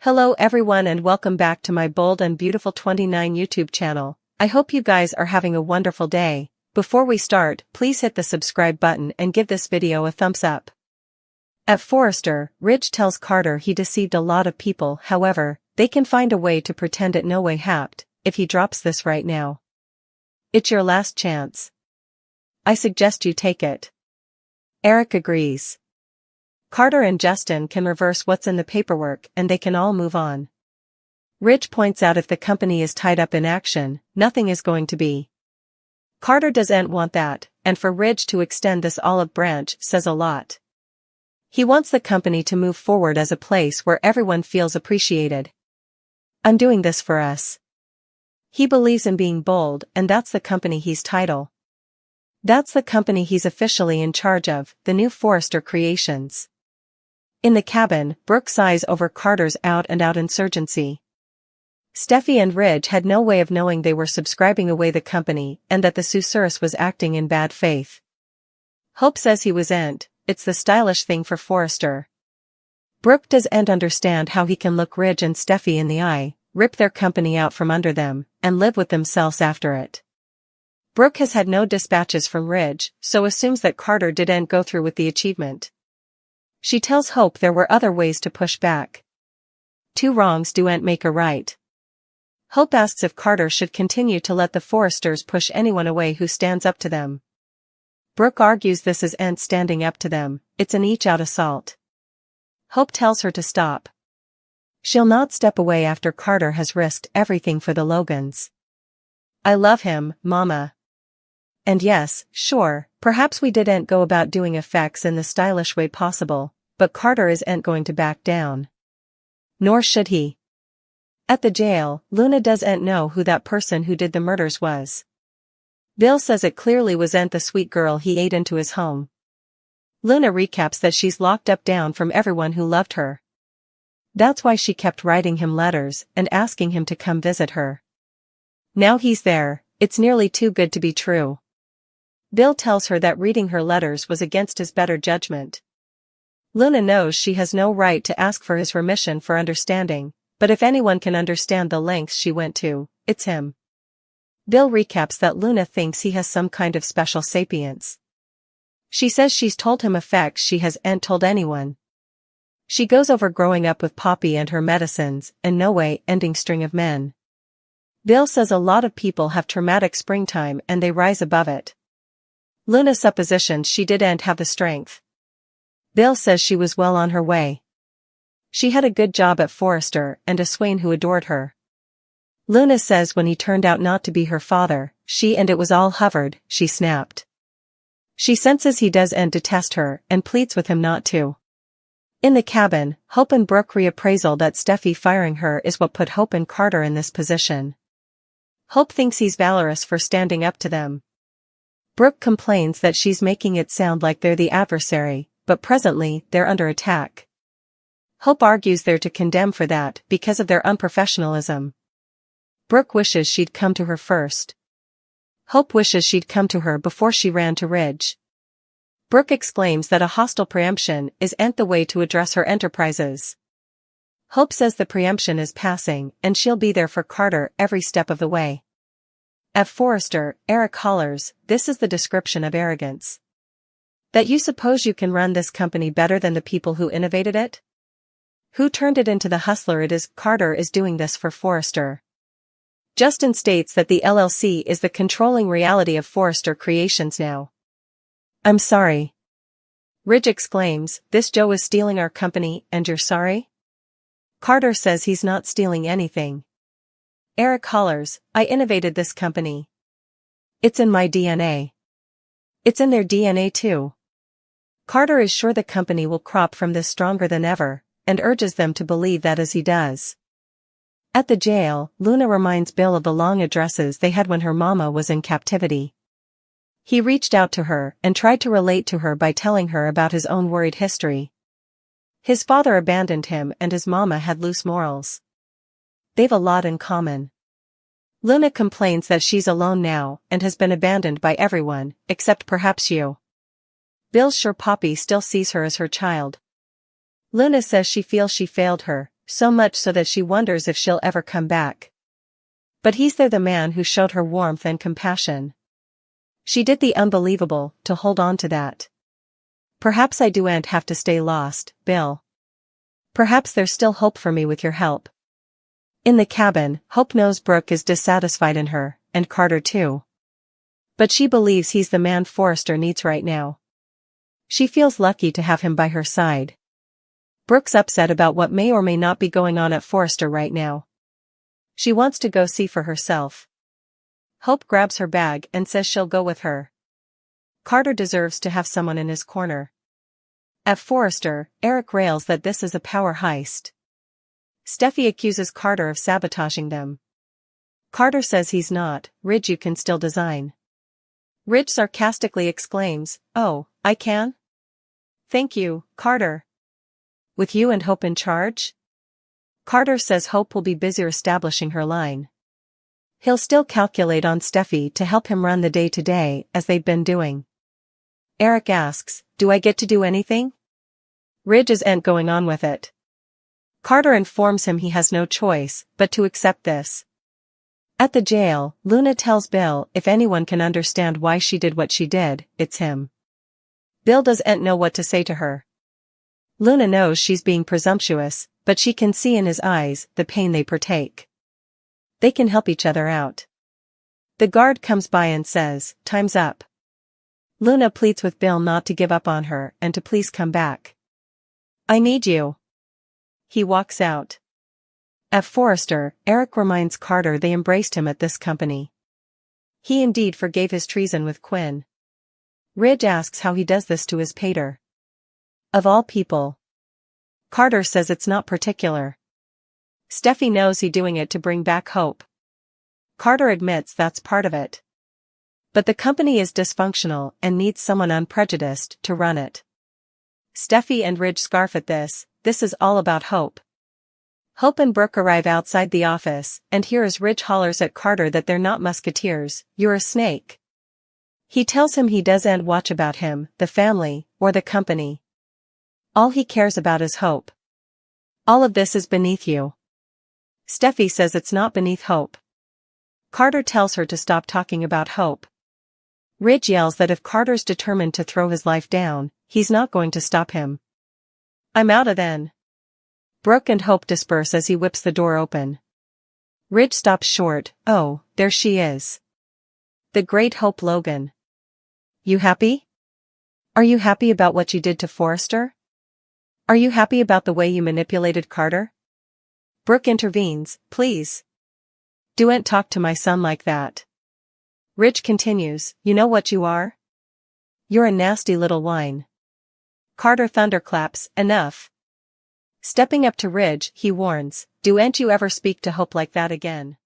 Hello everyone and welcome back to my Bold and Beautiful 29 YouTube channel. I hope you guys are having a wonderful day. Before we start, please hit the subscribe button and give this video a thumbs up. At Forrester, Ridge tells Carter he deceived a lot of people, however, they can find a way to pretend it no way happened, if he drops this right now. It's your last chance. I suggest you take it. Eric agrees. Carter and Justin can reverse what's in the paperwork and they can all move on. Ridge points out if the company is tied up in action, nothing is going to be. Carter doesn't want that, and for Ridge to extend this olive branch says a lot. He wants the company to move forward as a place where everyone feels appreciated. I'm doing this for us. He believes in being bold, and that's the company he's title. That's the company he's officially in charge of, the new Forrester Creations. In the cabin, Brooke sighs over Carter's out-and-out insurgency. Steffi and Ridge had no way of knowing they were subscribing away the company and that the susurrus was acting in bad faith. Hope says he wasn't, it's the stylish thing for Forrester. Brooke doesn't understand how he can look Ridge and Steffi in the eye, rip their company out from under them, and live with themselves after it. Brooke has had no dispatches from Ridge, so assumes that Carter didn't go through with the achievement. She tells Hope there were other ways to push back. Two wrongs don't make a right. Hope asks if Carter should continue to let the Forresters push anyone away who stands up to them. Brooke argues this isn't standing up to them, it's an each-out assault. Hope tells her to stop. She'll not step away after Carter has risked everything for the Logans. I love him, Mama. And yes, sure, perhaps we didn't go about doing effects in the stylish way possible, but Carter isn't going to back down. Nor should he. At the jail, Luna doesn't know who that person who did the murders was. Bill says it clearly wasn't the sweet girl he ate into his home. Luna recaps that she's locked up down from everyone who loved her. That's why she kept writing him letters and asking him to come visit her. Now he's there, it's nearly too good to be true. Bill tells her that reading her letters was against his better judgment. Luna knows she has no right to ask for his remission for understanding, but if anyone can understand the lengths she went to, it's him. Bill recaps that Luna thinks he has some kind of special sapience. She says she's told him effects she hasn't told anyone. She goes over growing up with Poppy and her medicines, and no way ending string of men. Bill says a lot of people have traumatic springtime and they rise above it. Luna suppositions she didn't have the strength. Bill says she was well on her way. She had a good job at Forrester and a swain who adored her. Luna says when he turned out not to be her father, she and it was all hovered, she snapped. She senses he doesn't detest her and pleads with him not to. In the cabin, Hope and Brooke reappraisal that Steffi firing her is what put Hope and Carter in this position. Hope thinks he's valorous for standing up to them. Brooke complains that she's making it sound like they're the adversary, but presently, they're under attack. Hope argues they're to condemn for that because of their unprofessionalism. Brooke wishes she'd come to her first. Hope wishes she'd come to her before she ran to Ridge. Brooke exclaims that a hostile preemption isn't the way to address her enterprises. Hope says the preemption is passing and she'll be there for Carter every step of the way. At Forrester, Eric hollers, this is the description of arrogance. That you suppose you can run this company better than the people who innovated it? Who turned it into the hustler it is? Carter is doing this for Forrester. Justin states that the LLC is the controlling reality of Forrester Creations now. I'm sorry. Ridge exclaims, this Joe is stealing our company and you're sorry? Carter says he's not stealing anything. Eric hollers, I innovated this company. It's in my DNA. It's in their DNA too. Carter is sure the company will crop from this stronger than ever, and urges them to believe that as he does. At the jail, Luna reminds Bill of the long addresses they had when her mama was in captivity. He reached out to her and tried to relate to her by telling her about his own worried history. His father abandoned him and his mama had loose morals. They've a lot in common. Luna complains that she's alone now and has been abandoned by everyone, except perhaps you. Bill's sure Poppy still sees her as her child. Luna says she feels she failed her, So much so that she wonders if she'll ever come back. But he's there, the man who showed her warmth and compassion. She did the unbelievable to hold on to that. Perhaps I don't have to stay lost, Bill. Perhaps there's still hope for me with your help. In the cabin, Hope knows Brooke is dissatisfied in her, and Carter too. But she believes he's the man Forrester needs right now. She feels lucky to have him by her side. Brooke's upset about what may or may not be going on at Forrester right now. She wants to go see for herself. Hope grabs her bag and says she'll go with her. Carter deserves to have someone in his corner. At Forrester, Eric rails that this is a power heist. Steffi accuses Carter of sabotaging them. Carter says he's not. Ridge, you can still design. Ridge sarcastically exclaims, "Oh, I can? Thank you, Carter. With you and Hope in charge?" Carter says Hope will be busier establishing her line. He'll still calculate on Steffi to help him run the day-to-day as they've been doing. Eric asks, "Do I get to do anything?" Ridge isn't going on with it. Carter informs him he has no choice but to accept this. At the jail, Luna tells Bill if anyone can understand why she did what she did, it's him. Bill doesn't know what to say to her. Luna knows she's being presumptuous, but she can see in his eyes the pain they partake. They can help each other out. The guard comes by and says, "Time's up." Luna pleads with Bill not to give up on her and to please come back. "I need you." He walks out. At Forrester, Eric reminds Carter they embraced him at this company. He indeed forgave his treason with Quinn. Ridge asks how he does this to his pater. Of all people. Carter says it's not particular. Steffi knows he's doing it to bring back Hope. Carter admits that's part of it. But the company is dysfunctional and needs someone unprejudiced to run it. Steffi and Ridge scarf at this. This is all about Hope. Hope and Brooke arrive outside the office, and here as Ridge hollers at Carter that they're not musketeers, "You're a snake." He tells him he doesn't watch about him, the family, or the company. All he cares about is Hope. All of this is beneath you. Steffi says it's not beneath Hope. Carter tells her to stop talking about Hope. Ridge yells that if Carter's determined to throw his life down, he's not going to stop him. "I'm outta then." Brooke and Hope disperse as he whips the door open. Ridge stops short. "Oh, there she is. The great Hope Logan. You happy? Are you happy about what you did to Forrester? Are you happy about the way you manipulated Carter?" Brooke intervenes, "Please. Don't talk to my son like that." Ridge continues, "You know what you are? You're a nasty little whine." Carter thunderclaps, "Enough." Stepping up to Ridge, he warns, "Don't you ever speak to Hope like that again."